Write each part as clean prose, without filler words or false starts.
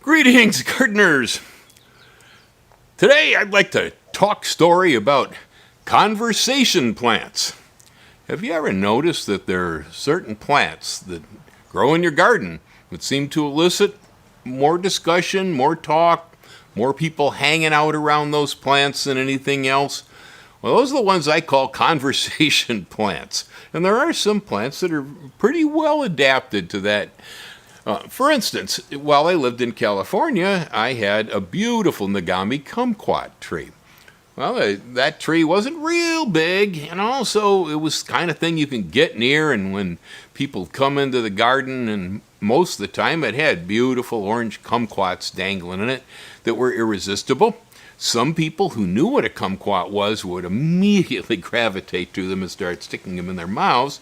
Greetings, gardeners! Today I'd like to talk story about conversation plants. Have you ever noticed that there are certain plants that grow in your garden that seem to elicit more discussion, more talk, more people hanging out around those plants than anything else? Well, those are the ones I call conversation plants. And there are some plants that are pretty well adapted to that. For instance, while I lived in California, I had a beautiful Nagami kumquat tree. Well, that tree wasn't real big, and also it was the kind of thing you can get near, and when people come into the garden, and most of the time it had beautiful orange kumquats dangling in it that were irresistible. Some people who knew what a kumquat was would immediately gravitate to them and start sticking them in their mouths.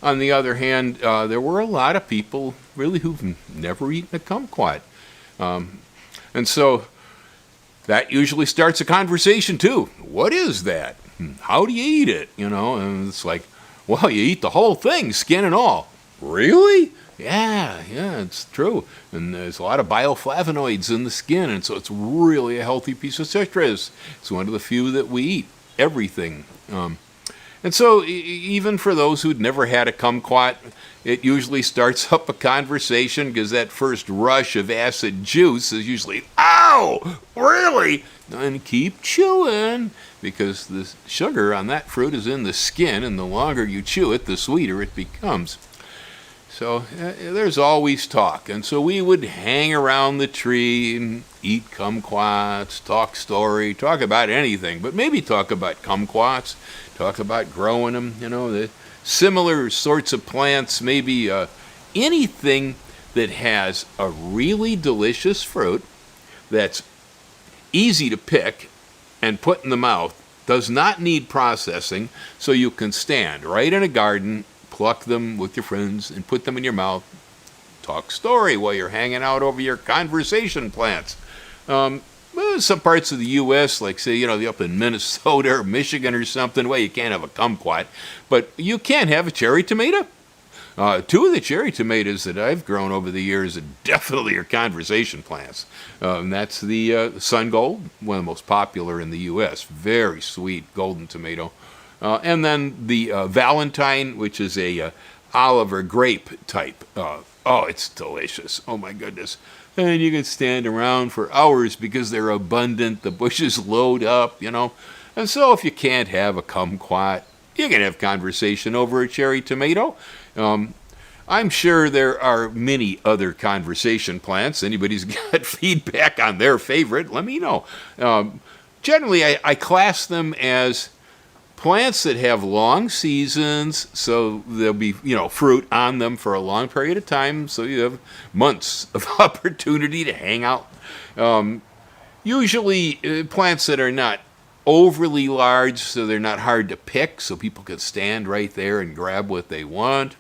On the other hand, there were a lot of people really who've never eaten a kumquat. And so that usually starts a conversation too. What is that? How do you eat it? And it's like, well, you eat the whole thing, skin and all. Really? Yeah, it's true. And there's a lot of bioflavonoids in the skin, and so it's really a healthy piece of citrus. It's one of the few that we eat, everything. And so even for those who'd never had a kumquat, it usually starts up a conversation because that first rush of acid juice is usually, ow, really? And keep chewing because the sugar on that fruit is in the skin, and the longer you chew it, the sweeter it becomes. So there's always talk, and so we would hang around the tree and eat kumquats, talk story, talk about anything, but maybe talk about kumquats, talk about growing them, the similar sorts of plants, maybe anything that has a really delicious fruit that's easy to pick and put in the mouth, does not need processing, so you can stand right in a garden, pluck them with your friends and put them in your mouth. Talk story while you're hanging out over your conversation plants. Some parts of the U.S., like say, up in Minnesota or Michigan or something, well, you can't have a kumquat, but you can have a cherry tomato. Two of the cherry tomatoes that I've grown over the years definitely are conversation plants. And that's the Sun Gold, one of the most popular in the U.S. Very sweet golden tomato. And then the Valentine, which is a olive or grape type. It's delicious. Oh, my goodness. And you can stand around for hours because they're abundant. The bushes load up, And so if you can't have a kumquat, you can have conversation over a cherry tomato. I'm sure there are many other conversation plants. Anybody's got feedback on their favorite, let me know. Generally, I class them as plants that have long seasons, so there'll be, fruit on them for a long period of time, so you have months of opportunity to hang out. Usually plants that are not overly large, so they're not hard to pick, so people can stand right there and grab what they want.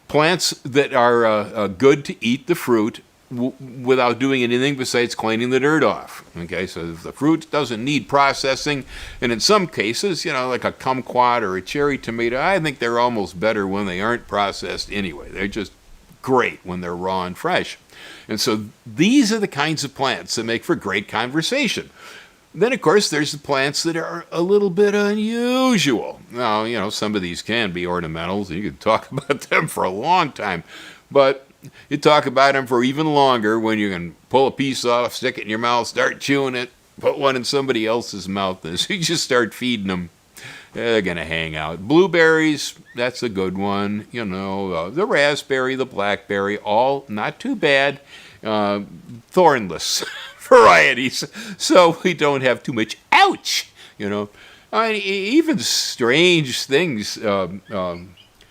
Plants that are good to eat the fruit without doing anything besides cleaning the dirt off. Okay, so if the fruit doesn't need processing, and in some cases, like a kumquat or a cherry tomato, I think they're almost better when they aren't processed anyway. They're just great when they're raw and fresh. And so these are the kinds of plants that make for great conversation. Then, of course, there's the plants that are a little bit unusual. Now, some of these can be ornamentals, and you can talk about them for a long time, but you talk about them for even longer when you can pull a piece off, stick it in your mouth, start chewing it, put one in somebody else's mouth, and so you just start feeding them. They're going to hang out. Blueberries, that's a good one. The raspberry, the blackberry, all not too bad. Thornless varieties, so we don't have too much ouch, even strange things,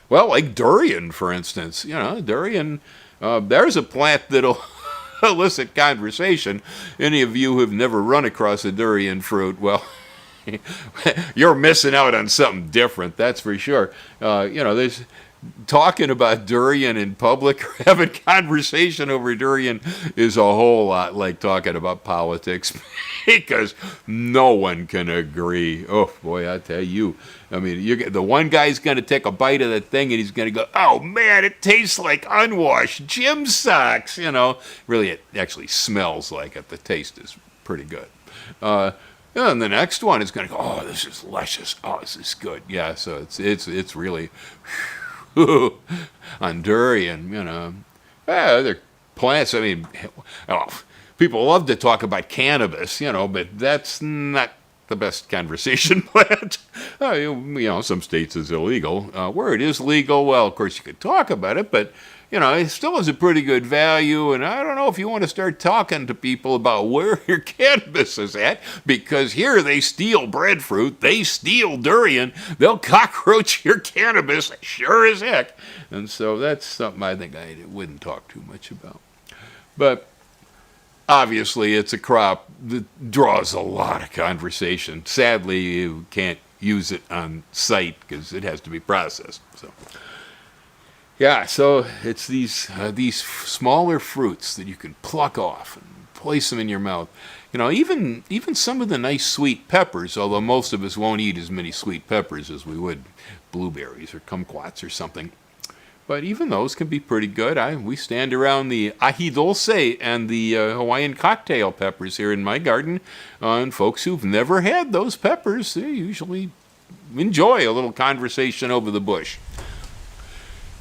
like durian, for instance. Durian, there's a plant that'll elicit conversation. Any of you who have never run across a durian fruit, well, you're missing out on something different, that's for sure. There's talking about durian in public or having conversation over durian is a whole lot like talking about politics because no one can agree. Oh boy, I tell you. I mean, the one guy's going to take a bite of that thing and he's going to go, "Oh man, it tastes like unwashed gym socks." Really, it actually smells like it. The taste is pretty good. And the next one is going to go, "Oh, this is luscious. Oh, this is good." Yeah, so it's really on durian, other plants. I mean, people love to talk about cannabis, but that's not the best conversation plant. Some states it's illegal. Where it is legal, well, of course you could talk about it, but it still has a pretty good value, and I don't know if you want to start talking to people about where your cannabis is at, because here they steal breadfruit, they steal durian, they'll cockroach your cannabis, sure as heck. And so that's something I think I wouldn't talk too much about. But obviously it's a crop that draws a lot of conversation. Sadly, you can't use it on site because it has to be processed. So it's these smaller fruits that you can pluck off and place them in your mouth. Even some of the nice sweet peppers, although most of us won't eat as many sweet peppers as we would blueberries or kumquats or something. But even those can be pretty good. We stand around the ají dulce and the Hawaiian cocktail peppers here in my garden. And folks who've never had those peppers, they usually enjoy a little conversation over the bush.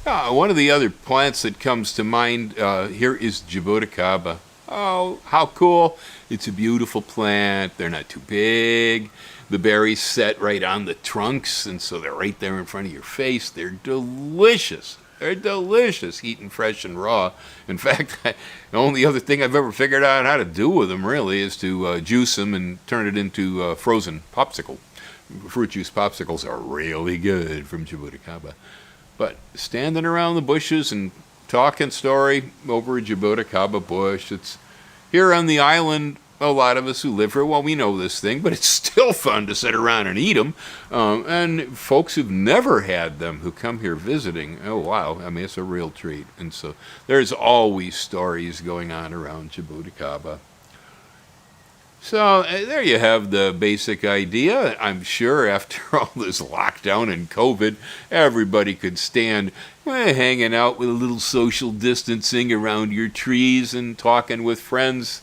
One of the other plants that comes to mind here is Jaboticaba. Oh, how cool. It's a beautiful plant. They're not too big. The berries set right on the trunks, and so they're right there in front of your face. They're delicious. They're delicious, eaten fresh and raw. In fact, the only other thing I've ever figured out how to do with them, really, is to juice them and turn it into frozen popsicle. Fruit juice popsicles are really good from Jaboticaba. But standing around the bushes and talking story over a Jaboticaba bush, it's here on the island. A lot of us who live here, well, we know this thing, but it's still fun to sit around and eat them. And folks who've never had them who come here visiting, oh, wow, I mean, it's a real treat. And so there's always stories going on around Jaboticaba. So there you have the basic idea. I'm sure after all this lockdown and COVID, everybody could stand hanging out with a little social distancing around your trees and talking with friends,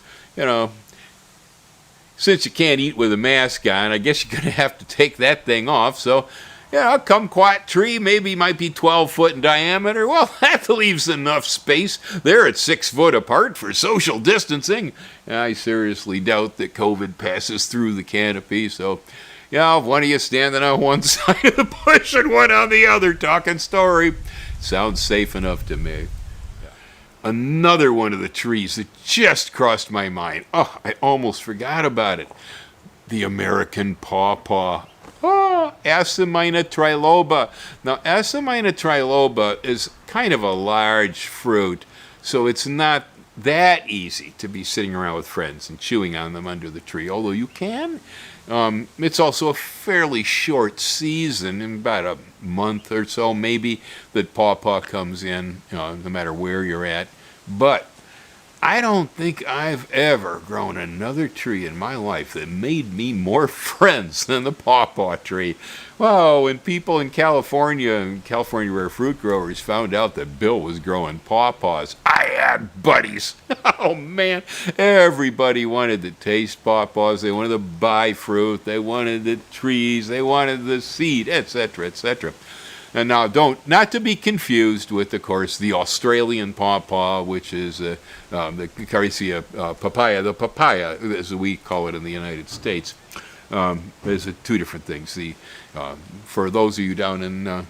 Since you can't eat with a mask on, I guess you're going to have to take that thing off. So, a kumquat tree maybe might be 12 foot in diameter. Well, that leaves enough space. They're at 6 foot apart for social distancing. I seriously doubt that COVID passes through the canopy. So, one of you standing on one side of the bush and one on the other talking story. Sounds safe enough to me. Another one of the trees that just crossed my mind. Oh, I almost forgot about it. The American pawpaw. Oh, Asamina Triloba. Now, Asamina Triloba is kind of a large fruit, so it's not that easy to be sitting around with friends and chewing on them under the tree, although you can. It's also a fairly short season, in about a month or so maybe, that pawpaw comes in, no matter where you're at. But I don't think I've ever grown another tree in my life that made me more friends than the pawpaw tree. Well, when people in California rare fruit growers found out that Bill was growing pawpaws, I had buddies. Oh man, everybody wanted to taste pawpaws. They wanted to buy fruit. They wanted the trees. They wanted the seed, etc., etc. And now, not to be confused with, of course, the Australian pawpaw, which is the Caricia papaya, the papaya, as we call it in the United States. There's two different things. For those of you down in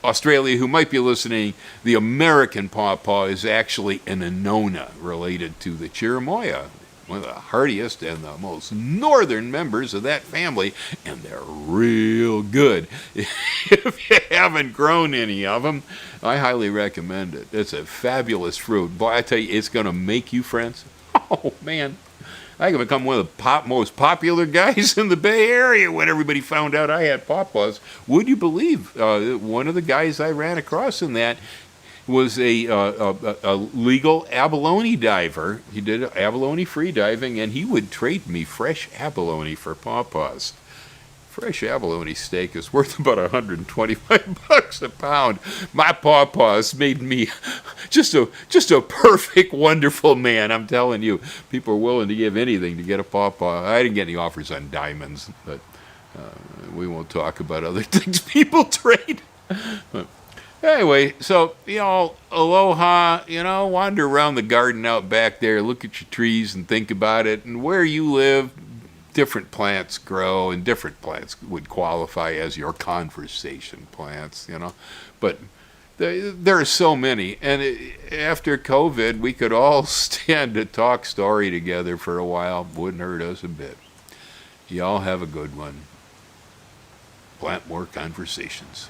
Australia who might be listening, the American pawpaw is actually an annona related to the chirimoya, one of the hardiest and the most northern members of that family, and they're real good. If you haven't grown any of them, I highly recommend it. It's a fabulous fruit. Boy, I tell you, it's going to make you friends. Oh, man. I could become one of the most popular guys in the Bay Area when everybody found out I had pawpaws. Would you believe one of the guys I ran across in that was a legal abalone diver. He did abalone free diving, and he would trade me fresh abalone for pawpaws. Fresh abalone steak is worth about $125 a pound. My pawpaws made me just a perfect, wonderful man. I'm telling you, people are willing to give anything to get a pawpaw. I didn't get any offers on diamonds, but we won't talk about other things people trade. But anyway, so, aloha, wander around the garden out back there, look at your trees and think about it, and where you live, different plants grow, and different plants would qualify as your conversation plants, But there are so many, and after COVID, we could all stand to talk story together for a while. Wouldn't hurt us a bit. Y'all have a good one. Plant more conversations.